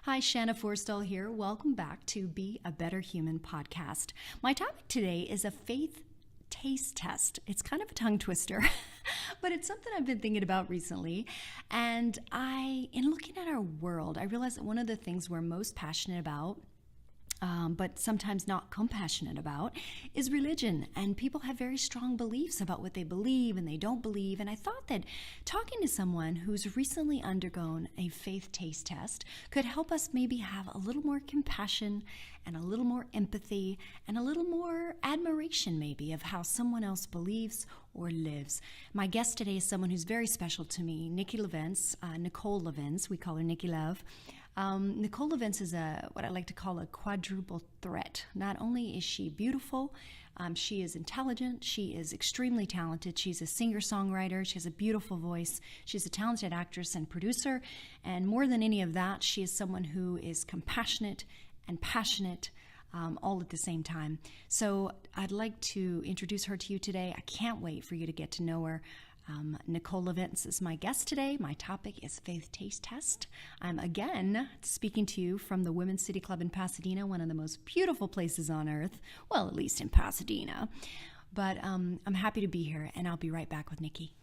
Hi, Shanna Forrestall here. Welcome back to Be a Better Human podcast. My topic today is a faith taste test. It's kind of a tongue twister, but it's something I've been thinking about recently. And in looking at our world, I realized that one of the things we're most passionate about, but sometimes not compassionate about, is religion. And people have very strong beliefs about what they believe and they don't believe. And I thought that talking to someone who's recently undergone a faith taste test could help us maybe have a little more compassion and a little more empathy and a little more admiration maybe of how someone else believes or lives. My guest today is someone who's very special to me, Nicole Lovince. We call her Niqui Love. Nicole Lovince is what I like to call a quadruple threat. Not only is she beautiful, she is intelligent, she is extremely talented, she's a singer-songwriter, she has a beautiful voice, she's a talented actress and producer, and more than any of that, she is someone who is compassionate and passionate, all at the same time. So I'd like to introduce her to you today. I can't wait for you to get to know her. Nicole Lovince is my guest today. My topic is Faith Taste Test. I'm again speaking to you from the Women's City Club in Pasadena, one of the most beautiful places on earth. Well, at least in Pasadena. But I'm happy to be here, and I'll be right back with Nikki.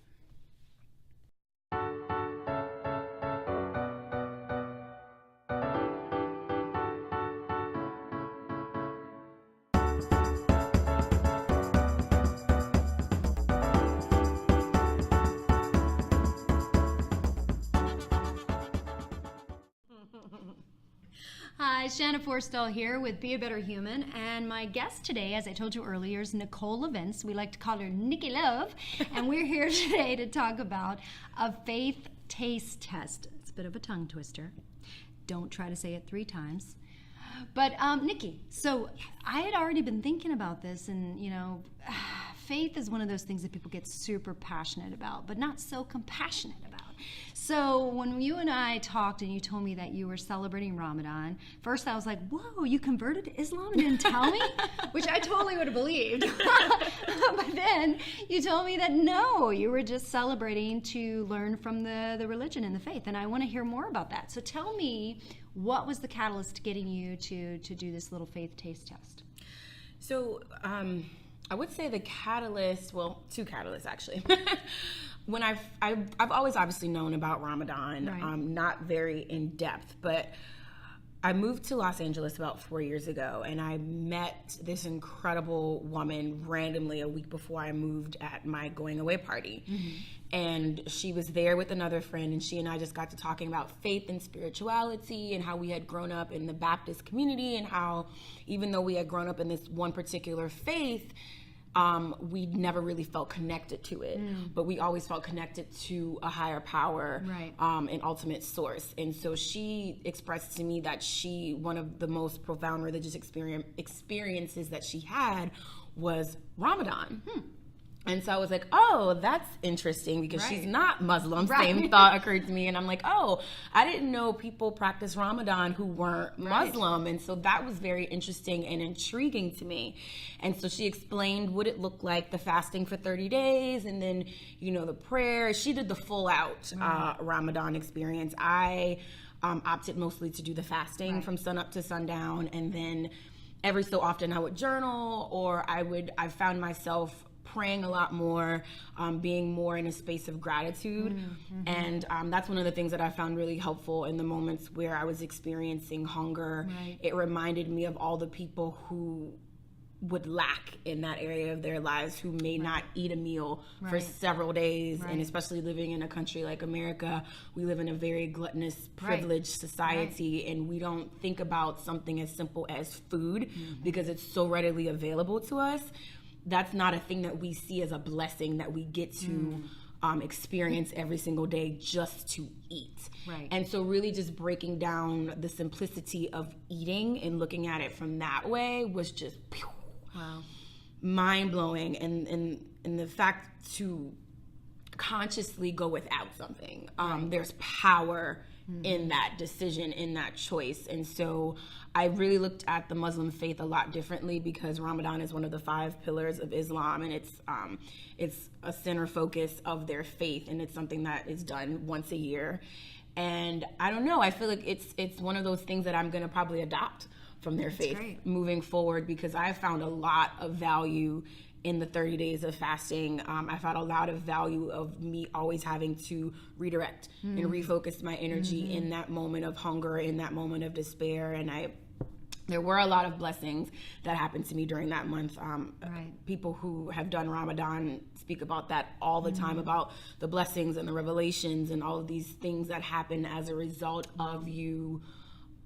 Hi, Shanna Forrestall here with Be a Better Human, and my guest today, as I told you earlier, is Nicole Lovince. We like to call her Niqui Love, and we're here today to talk about a faith taste test. It's a bit of a tongue twister. Don't try to say it 3 times. But Nikki, so I had already been thinking about this, and faith is one of those things that people get super passionate about, but not so compassionate about. So when you and I talked and you told me that you were celebrating Ramadan, first I was like, whoa, you converted to Islam and didn't tell me? Which I totally would have believed. But then you told me that no, you were just celebrating to learn from the religion and the faith. And I want to hear more about that. So tell me, what was the catalyst getting you to do this little faith taste test? So I would say the catalyst, well, 2 catalysts actually. When I've always obviously known about Ramadan, right. Not very in depth, but I moved to Los Angeles about 4 years ago, and I met this incredible woman randomly a week before I moved at my going away party. Mm-hmm. And she was there with another friend, and she and I just got to talking about faith and spirituality and how we had grown up in the Baptist community, and how even though we had grown up in this one particular faith, we never really felt connected to it, but we always felt connected to a higher power, right. An ultimate source. And so she expressed to me that one of the most profound religious experiences that she had was Ramadan. And so I was like, oh, that's interesting, because right. she's not Muslim. Right. Same thought occurred to me. And I'm like, oh, I didn't know people practice Ramadan who weren't Muslim. And so that was very interesting and intriguing to me. And so she explained what it looked like, the fasting for 30 days, and then, the prayer. She did the full out Ramadan experience. I opted mostly to do the fasting from sun up to sundown. And then every so often I would journal, or I found myself praying a lot more, being more in a space of gratitude. Mm-hmm. And that's one of the things that I found really helpful in the moments where I was experiencing hunger. Right. It reminded me of all the people who would lack in that area of their lives, who may not eat a meal for several days. Right. And especially living in a country like America, we live in a very gluttonous, privileged society, and we don't think about something as simple as food because it's so readily available to us. That's not a thing that we see as a blessing that we get to experience every single day just to eat. Right. And so really just breaking down the simplicity of eating and looking at it from that way was just mind-blowing. And the fact to consciously go without something. There's power in that decision, in that choice. And so I really looked at the Muslim faith a lot differently, because Ramadan is one of the 5 pillars of Islam, and it's a center focus of their faith, and it's something that is done once a year. And I don't know, I feel like it's one of those things that I'm going to probably adopt from their faith moving forward, because I found a lot of value in the 30 days of fasting. I found a lot of value of me always having to redirect and refocus my energy in that moment of hunger, in that moment of despair. And there were a lot of blessings that happened to me during that month. People who have done Ramadan speak about that all the time, about the blessings and the revelations and all of these things that happen as a result of your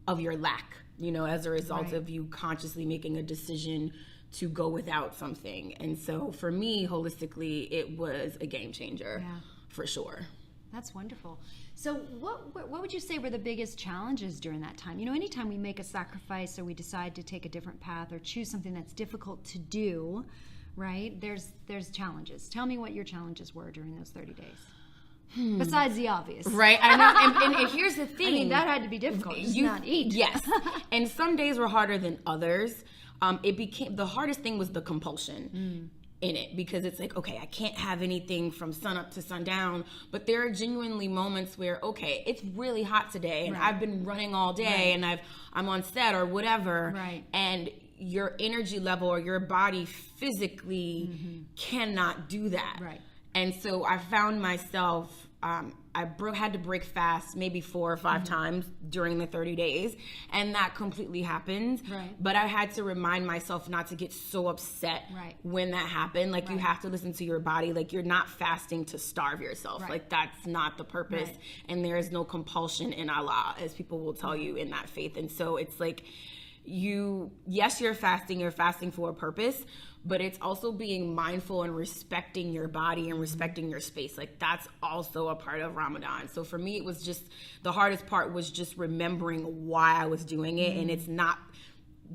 lack, as a result of you consciously making a decision to go without something. And so for me, holistically, it was a game changer for sure. That's wonderful. So what would you say were the biggest challenges during that time? Anytime we make a sacrifice or we decide to take a different path or choose something that's difficult to do, right? There's challenges. Tell me what your challenges were during those 30 days. Besides the obvious. Right, I know. And here's the thing. I mean, that had to be difficult. Just not eat. Yes. And some days were harder than others. The hardest thing was the compulsion in it, because it's like, okay, I can't have anything from sun up to sundown, but there are genuinely moments where, okay, it's really hot today, and I've been running all day, and I'm on set or whatever, and your energy level or your body physically cannot do that. And so I found myself, I had to break fast maybe 4 or 5 times during the 30 days, and that completely happened. But I had to remind myself not to get so upset when that happened. Like, you have to listen to your body. Like, you're not fasting to starve yourself. Like, that's not the purpose. And there is no compulsion in Allah, as people will tell you in that faith. And so it's like, you're fasting for a purpose, but it's also being mindful and respecting your body and respecting your space. Like, that's also a part of Ramadan. So for me, it was just, the hardest part was just remembering why I was doing it. And it's not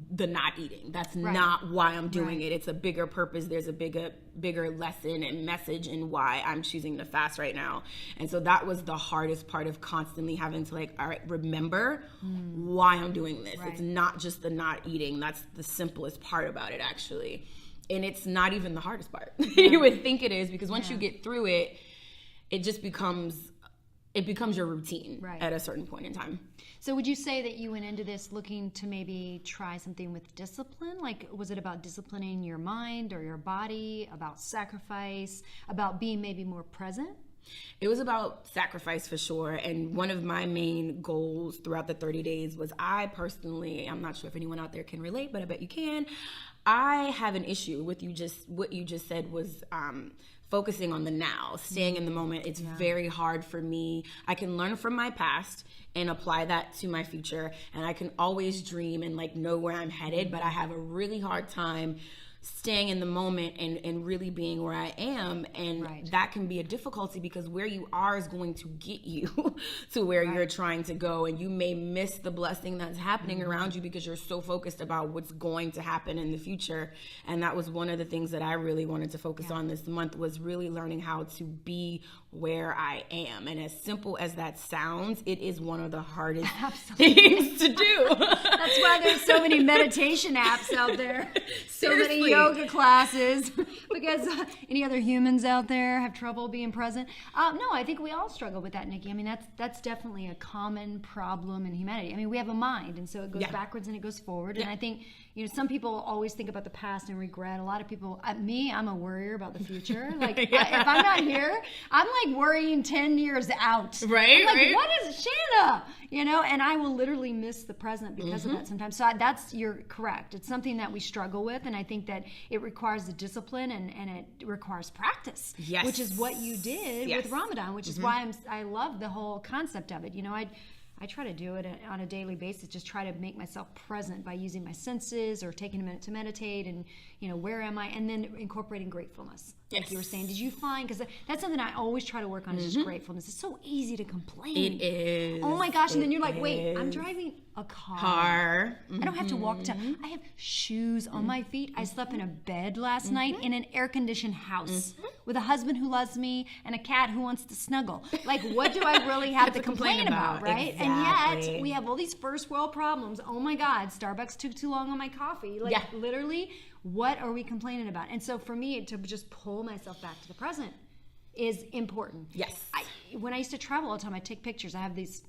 the not eating. That's not why I'm doing it. It's a bigger purpose. There's a bigger lesson and message in why I'm choosing to fast right now. And so that was the hardest part of constantly having to, like, all right, remember why I'm doing this. It's not just the not eating. That's the simplest part about it, actually. And it's not even the hardest part. You would think it is, because once you get through it, it just becomes your routine at a certain point in time. So would you say that you went into this looking to maybe try something with discipline? Like, was it about disciplining your mind or your body, about sacrifice, about being maybe more present? It was about sacrifice for sure. And one of my main goals throughout the 30 days was, I personally, I'm not sure if anyone out there can relate, but I bet you can. I have an issue with what you just said was focusing on the now, staying in the moment. It's very hard for me. I can learn from my past and apply that to my future, and I can always dream and, like, know where I'm headed, but I have a really hard time staying in the moment and really being where I am. And that can be a difficulty, because where you are is going to get you to where you're trying to go. And you may miss the blessing that's happening around you because you're so focused about what's going to happen in the future. And that was one of the things that I really wanted to focus on this month, was really learning how to be where I am. And as simple as that sounds, it is one of the hardest things to do. That's why there's so many meditation apps out there. So many yoga classes. Because any other humans out there have trouble being present? No, I think we all struggle with that, Niqui. I mean, that's definitely a common problem in humanity. I mean, we have a mind, and so it goes backwards and it goes forward. And I think, some people always think about the past and regret. A lot of people, I'm a worrier about the future. Like, if I'm not here, I'm like worrying 10 years out. Right, I'm like, what is Shanna? And I will literally miss the present because of that sometimes. So you're correct. It's something that we struggle with, and I think that it requires the discipline and it requires practice, which is what you did with Ramadan, which is why I love the whole concept of it. I try to do it on a daily basis, just try to make myself present by using my senses or taking a minute to meditate and, where am I? And then incorporating gratefulness. like you were saying? Did you find, because that's something I always try to work on, is just gratefulness. It's so easy to complain. It is. Oh my gosh, and then you're like, wait, I'm driving a car. I don't have to walk to, I have shoes on my feet. I slept in a bed last night in an air-conditioned house with a husband who loves me and a cat who wants to snuggle. Like, what do I really have to complain about, right? Exactly. And yet, we have all these first world problems. Oh my God, Starbucks took too long on my coffee. Like, literally, what are we complaining about? And so for me, to just pull myself back to the present is important. Yes. When I used to travel all the time, I'd take pictures. I have these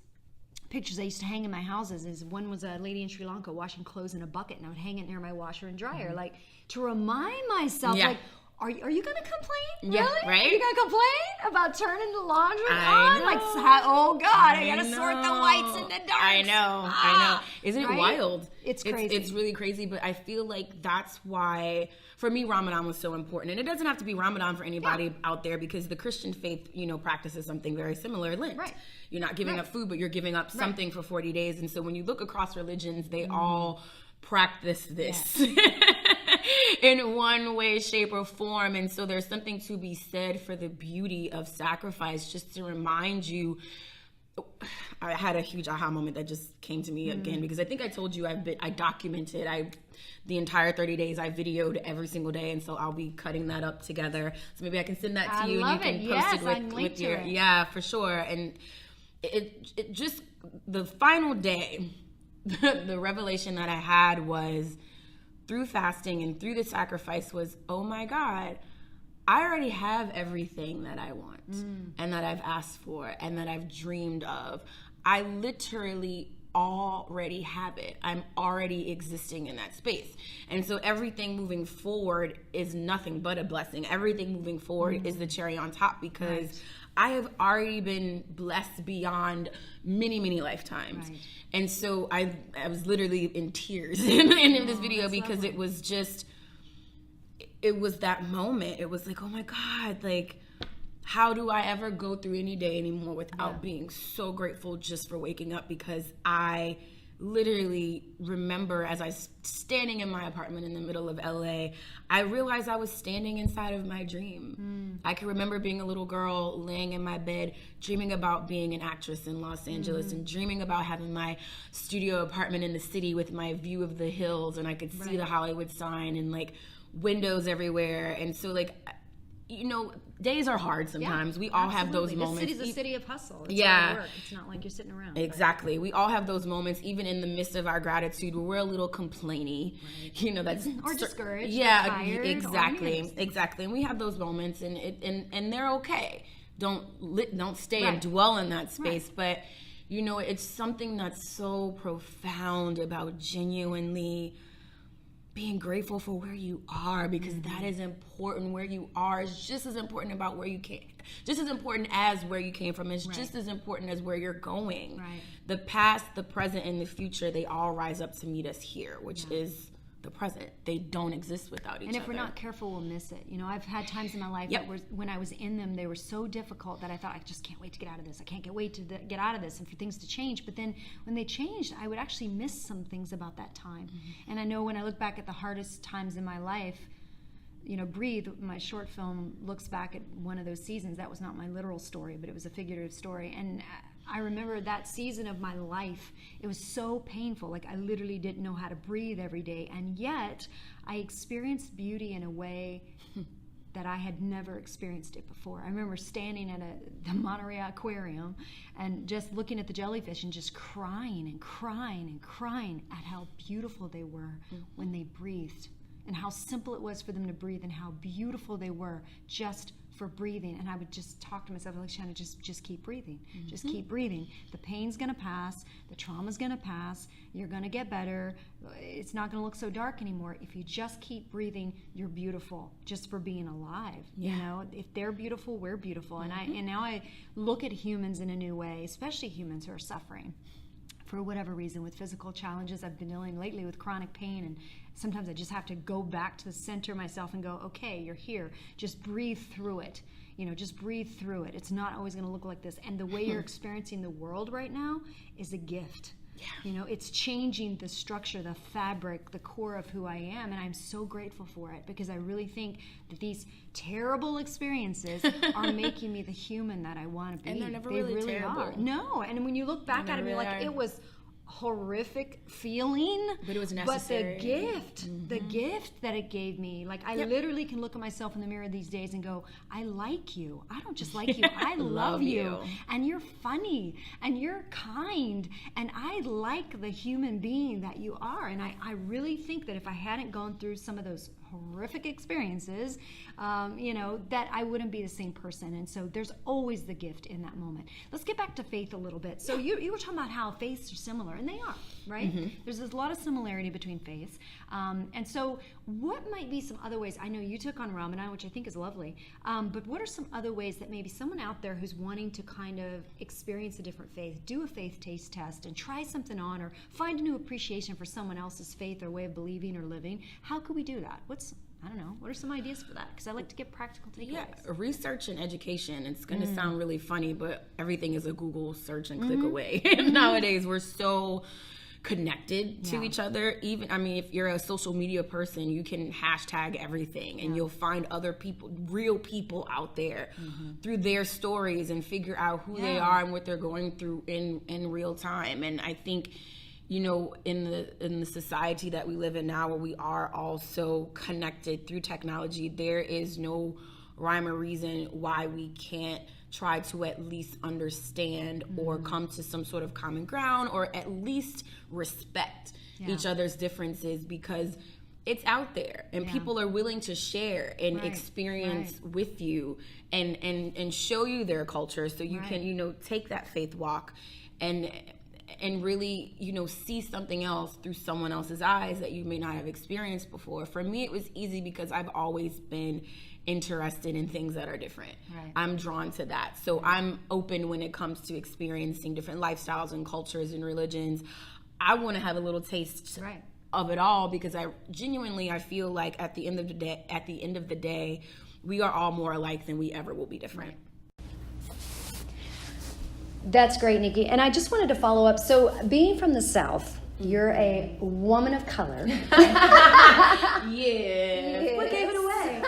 pictures I used to hang in my houses. One was a lady in Sri Lanka washing clothes in a bucket, and I would hang it near my washer and dryer, like to remind myself, like, are you going to complain? Yeah, really? right? Are you going to complain about turning the laundry on? Know. Like, oh God, I got to sort the whites and the darks. I know. Isn't it wild? It's crazy. It's really crazy, but I feel like that's why, for me, Ramadan was so important. And it doesn't have to be Ramadan for anybody out there, because the Christian faith, practices something very similar. Lent. Right. You're not giving up food, but you're giving up something for 40 days. And so when you look across religions, they all practice this in one way, shape, or form. And so there's something to be said for the beauty of sacrifice, just to remind you. I had a huge aha moment that just came to me again, because I think I told you I documented the entire 30 days. I videoed every single day, and so I'll be cutting that up together. So maybe I can send that to you, and you can post it with your for sure. And it just, the final day, the revelation that I had was, through fasting and through the sacrifice, was, oh my God, I already have everything that I want and that I've asked for and that I've dreamed of. I literally already have it. I'm already existing in that space. And so everything moving forward is nothing but a blessing. Everything moving forward is the cherry on top, because I have already been blessed beyond many, many lifetimes. Right. And so I was literally in tears in this video, because lovely. It was that moment. It was like, oh my God, like, how do I ever go through any day anymore without being so grateful just for waking up? Because I literally remember, as I was standing in my apartment in the middle of LA, I realized I was standing inside of my dream. I can remember being a little girl laying in my bed, dreaming about being an actress in Los Angeles, and dreaming about having my studio apartment in the city with my view of the hills, and I could see the Hollywood sign and like windows everywhere. And so, like, days are hard sometimes. We all have those moments. The city's a city of hustle. It's hard work. It's not like you're sitting around. Exactly. We all have those moments, even in the midst of our gratitude, where we're a little complainy. That's or discouraged. Yeah, or tired, exactly. And we have those moments, and they're okay. Don't stay and dwell in that space. But it's something that's so profound about genuinely being grateful for where you are, because that is important. Where you are is just as important about where you came, just as important as where you came from. It's just as important as where you're going. Right. The past, the present, and the future, they all rise up to meet us here, which is the present. They don't exist without each other. And if we're not careful, we'll miss it. I've had times in my life that when I was in them, they were so difficult that I thought, I just can't wait to get out of this. I can't wait to get out of this and for things to change. But then when they changed, I would actually miss some things about that time. And I know when I look back at the hardest times in my life, Breathe, my short film, looks back at one of those seasons. That was not my literal story, but it was a figurative story. And I remember that season of my life, it was so painful. Like, I literally didn't know how to breathe every day. And yet, I experienced beauty in a way that I had never experienced it before. I remember standing at the Monterey Aquarium and just looking at the jellyfish and just crying and crying and crying at how beautiful they were when they breathed, and how simple it was for them to breathe, and how beautiful they were just for breathing. And I would just talk to myself like, Shanna, just keep breathing. Just keep breathing. The pain's gonna pass, the trauma's gonna pass, you're gonna get better, it's not gonna look so dark anymore. If you just keep breathing, you're beautiful just for being alive. If they're beautiful, we're beautiful. And now I look at humans in a new way, especially humans who are suffering for whatever reason with physical challenges. I've been dealing lately with chronic pain, and sometimes I just have to go back to the center of myself and go, okay, you're here. Just breathe through it. Just breathe through it. It's not always going to look like this. And the way you're experiencing the world right now is a gift. You know, it's changing the structure, the fabric, the core of who I am, and I'm so grateful for it, because I really think that these terrible experiences are making me the human that I want to be. And they're never they really terrible. Are. No, and when you look back at it, you're like, it was horrific feeling, but it was necessary. But the gift that it gave me, like I literally can look at myself in the mirror these days and go, I like you. I don't just like you, I love you. And you're funny and you're kind, and I like the human being that you are. And I really think that if I hadn't gone through some of those horrific experiences, you know, that I wouldn't be the same person. And so there's always the gift in that moment. Let's get back to faith a little bit. So you were talking about how faiths are similar, and they are, right? There's a lot of similarity between faiths. And so what might be some other ways? I know you took on Ramadan, which I think is lovely, but what are some other ways that maybe someone out there who's wanting to kind of experience a different faith, do a faith taste test and try something on, or find a new appreciation for someone else's faith or way of believing or living? How could we do that? I don't know. What are some ideas for that? Because I like to get practical takeaways. Yeah, research and education. It's going to sound really funny, but everything is a Google search and click away. Nowadays, we're so connected to each other. Even, I mean, if you're a social media person, you can hashtag everything, and you'll find other people, real people out there through their stories, and figure out who they are and what they're going through in real time. And I think, you know, in the society that we live in now, where we are all so connected through technology, there is no rhyme or reason why we can't try to at least understand or come to some sort of common ground, or at least respect each other's differences, because it's out there, and people are willing to share and experience with you and show you their culture, so you can, you know, take that faith walk and really, you know, see something else through someone else's eyes that you may not have experienced before. For me, it was easy because I've always been interested in things that are different. I'm drawn to that. So I'm open when it comes to experiencing different lifestyles and cultures and religions. I want to have a little taste of it all, because I feel like at the end of the day, we are all more alike than we ever will be different. That's great, Niqui. And I just wanted to follow up. So being from the South, you're a woman of color. What gave it away?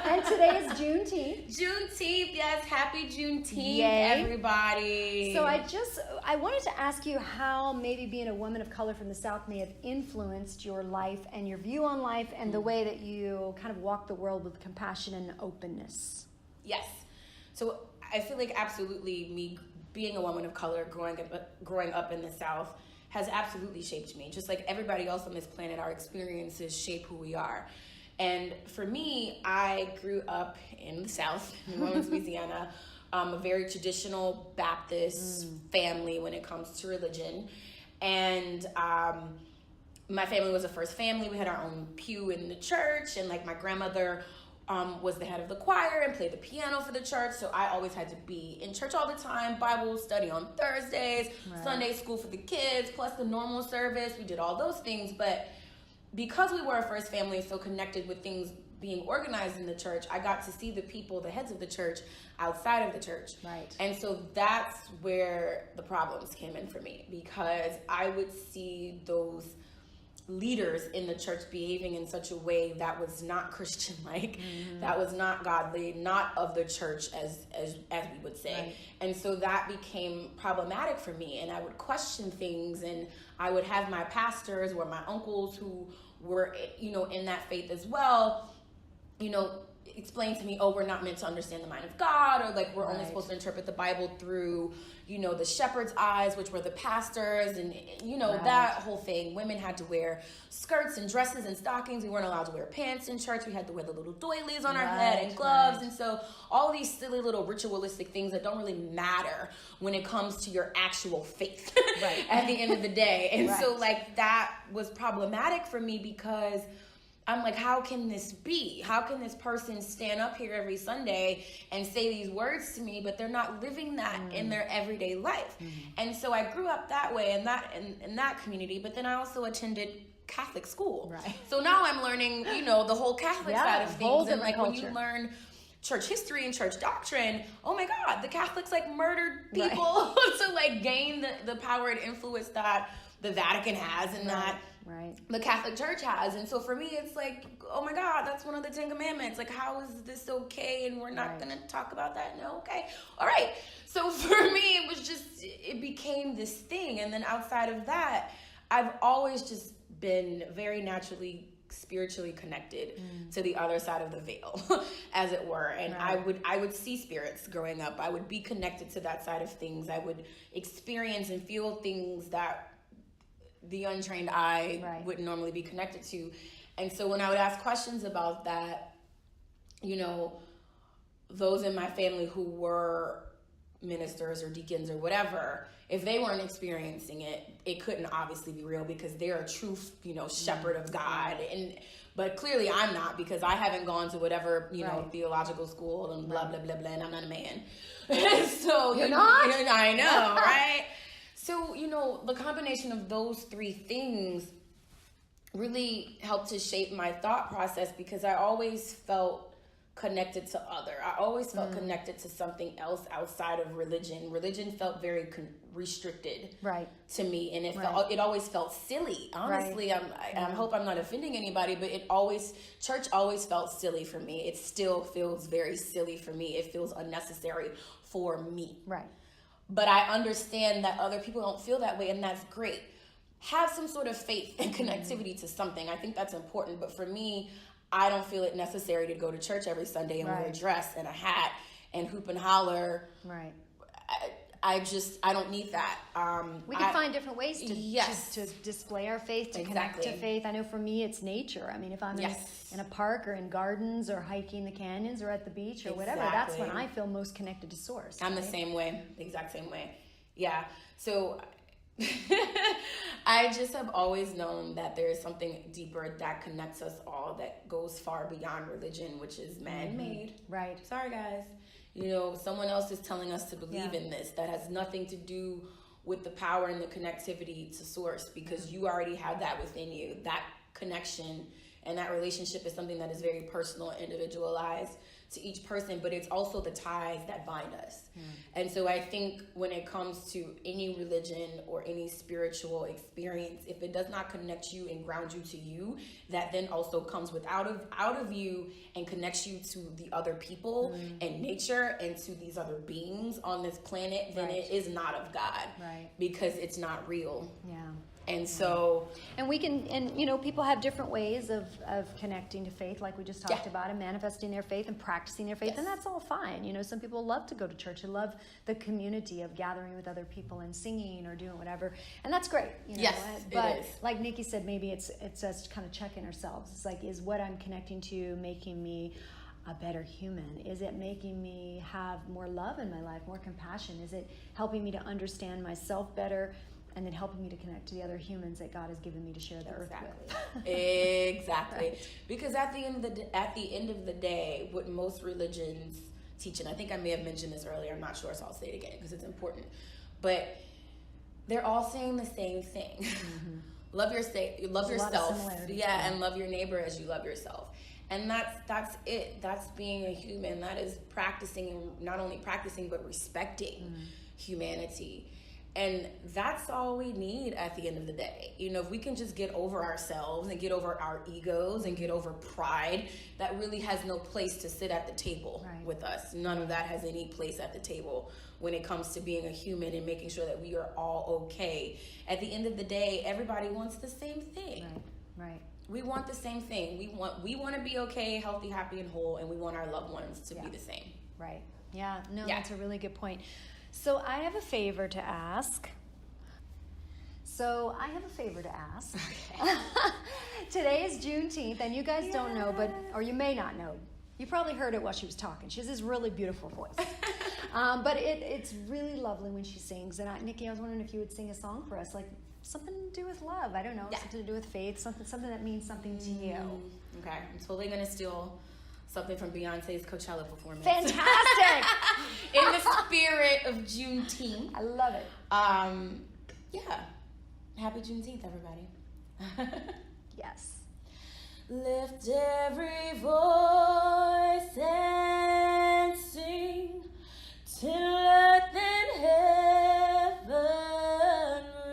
And today is Juneteenth. Juneteenth, yes. Happy Juneteenth, Yay. everybody. So I wanted to ask you how maybe being a woman of color from the South may have influenced your life and your view on life, and the way that you kind of walk the world with compassion and openness. Yes. So I feel like absolutely me being a woman of color, growing up in the South, has absolutely shaped me. Just like everybody else on this planet, our experiences shape who we are. And for me, I grew up in the South, in New Orleans, Louisiana, a very traditional Baptist family when it comes to religion. And my family was the first family. We had our own pew in the church, and like my grandmother was the head of the choir and played the piano for the church. So I always had to be in church all the time, Bible study on Thursdays, Sunday school for the kids, plus the normal service. We did all those things. But because we were a first family, so connected with things being organized in the church, I got to see the people, the heads of the church, outside of the church. And so that's where the problems came in for me, because I would see those leaders in the church behaving in such a way that was not Christian-like, that was not godly, not of the church as we would say. And so that became problematic for me, and I would question things, and I would have my pastors or my uncles who were, you know, in that faith as well, you know, explain to me, oh, we're not meant to understand the mind of God, or like we're only supposed to interpret the Bible through, you know, the shepherd's eyes, which were the pastors, and you know, that whole thing. Women had to wear skirts and dresses and stockings. We weren't allowed to wear pants in church. We had to wear the little doilies on our head and gloves. And so all these silly little ritualistic things that don't really matter when it comes to your actual faith at the end of the day. And so like that was problematic for me, because I'm like, how can this be? How can this person stand up here every Sunday and say these words to me, but they're not living that in their everyday life? And so I grew up that way in that community, but then I also attended Catholic school. So now I'm learning, you know, the whole Catholic side of things. And like when you learn church history and church doctrine, oh my God, the Catholics like murdered people to like gain the power and influence that the Vatican has and that the Catholic Church has. And so for me, it's like, oh my God, that's one of the 10 Commandments. Like, how is this okay? And we're not going to talk about that? No, okay. All right. So for me, it was just, it became this thing. And then outside of that, I've always just been very naturally spiritually connected to the other side of the veil, as it were. And I would see spirits growing up. I would be connected to that side of things. I would experience and feel things that the untrained eye wouldn't normally be connected to. And so when I would ask questions about that, you know, those in my family who were ministers or deacons or whatever, if they weren't experiencing it, it couldn't obviously be real because they're a true, you know, shepherd of God. But clearly I'm not, because I haven't gone to whatever, you know, theological school and blah, blah, blah, blah, and I'm not a man. So You're not? I know, right? So, you know, the combination of those three things really helped to shape my thought process, because I always felt connected to other. I always felt connected to something else outside of religion. Religion felt very restricted to me, and it always felt silly. Honestly, I hope I'm not offending anybody, but church always felt silly for me. It still feels very silly for me. It feels unnecessary for me. Right. But I understand that other people don't feel that way, and that's great. Have some sort of faith and connectivity to something. I think that's important. But for me, I don't feel it necessary to go to church every Sunday and wear a dress and a hat and hoop and holler. Right. I don't need that. We can find different ways to display our faith, to connect to faith. I know for me, it's nature. I mean, if I'm in a park or in gardens or hiking the canyons or at the beach or whatever, that's when I feel most connected to Source. I'm the same way, the exact same way. Yeah. So I just have always known that there is something deeper that connects us all, that goes far beyond religion, which is man-made. Right. Sorry, guys. You know, someone else is telling us to believe in this. That has nothing to do with the power and the connectivity to Source, because you already have that within you. That connection and that relationship is something that is very personal, individualized to each person, but it's also the ties that bind us. And so I think when it comes to any religion or any spiritual experience, if it does not connect you and ground you to you, that then also comes out of you and connects you to the other people and nature and to these other beings on this planet, then it is not of God, because it's not real. Yeah. And so, and we can, and you know, people have different ways of connecting to faith, like we just talked about, and manifesting their faith and practicing their faith, and that's all fine. You know, some people love to go to church, they love the community of gathering with other people and singing or doing whatever, and that's great. You know? But like Niqui said, maybe it's us kind of checking ourselves. It's like, is what I'm connecting to making me a better human? Is it making me have more love in my life, more compassion? Is it helping me to understand myself better? And then helping me to connect to the other humans that God has given me to share the earth with. Exactly. Because at the end of the day, what most religions teach, and I think I may have mentioned this earlier, I'm not sure, so I'll say it again because it's important. But they're all saying the same thing. Love yourself, and love your neighbor as you love yourself. And that's it. That's being a human. That is practicing, not only practicing, but respecting humanity. And that's all we need at the end of the day. You know, if we can just get over ourselves and get over our egos and get over pride, that really has no place to sit at the table with us. None of that has any place at the table when it comes to being a human and making sure that we are all okay. At the end of the day, everybody wants the same thing. Right. We want the same thing. We want to be okay, healthy, happy, and whole, and we want our loved ones to be the same. Right. Yeah. No, that's a really good point. So I have a favor to ask. Okay. Today is Juneteenth, and you guys don't know, or you may not know. You probably heard it while she was talking. She has this really beautiful voice. But it's really lovely when she sings. And Niqui, I was wondering if you would sing a song for us, like something to do with love. I don't know, something to do with faith, something that means something to you. Okay, I'm totally going to steal something from Beyonce's Coachella performance. Fantastic! In the spirit of Juneteenth. I love it. Happy Juneteenth, everybody. Yes. Lift every voice and sing till earth and heaven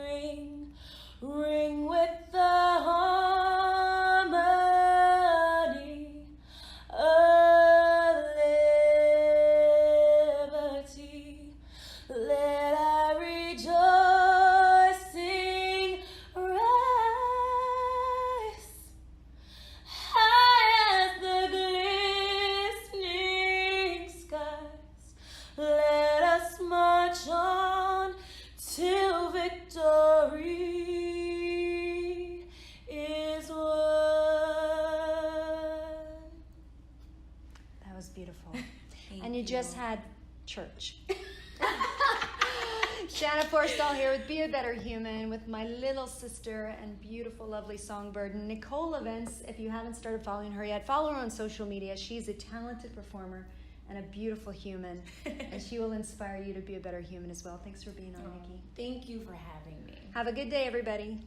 ring, ring with the harmony of liberty. Let our rejoicing rise high as the glistening skies. Let us march on till victory is won. That was beautiful. And you just had church. Shanna Forrestall here with Be a Better Human with my little sister and beautiful, lovely songbird, Nicole Lovince. If you haven't started following her yet, follow her on social media. She's a talented performer and a beautiful human, and she will inspire you to be a better human as well. Thanks for being on, Niqui. Thank you for having me. Have a good day, everybody.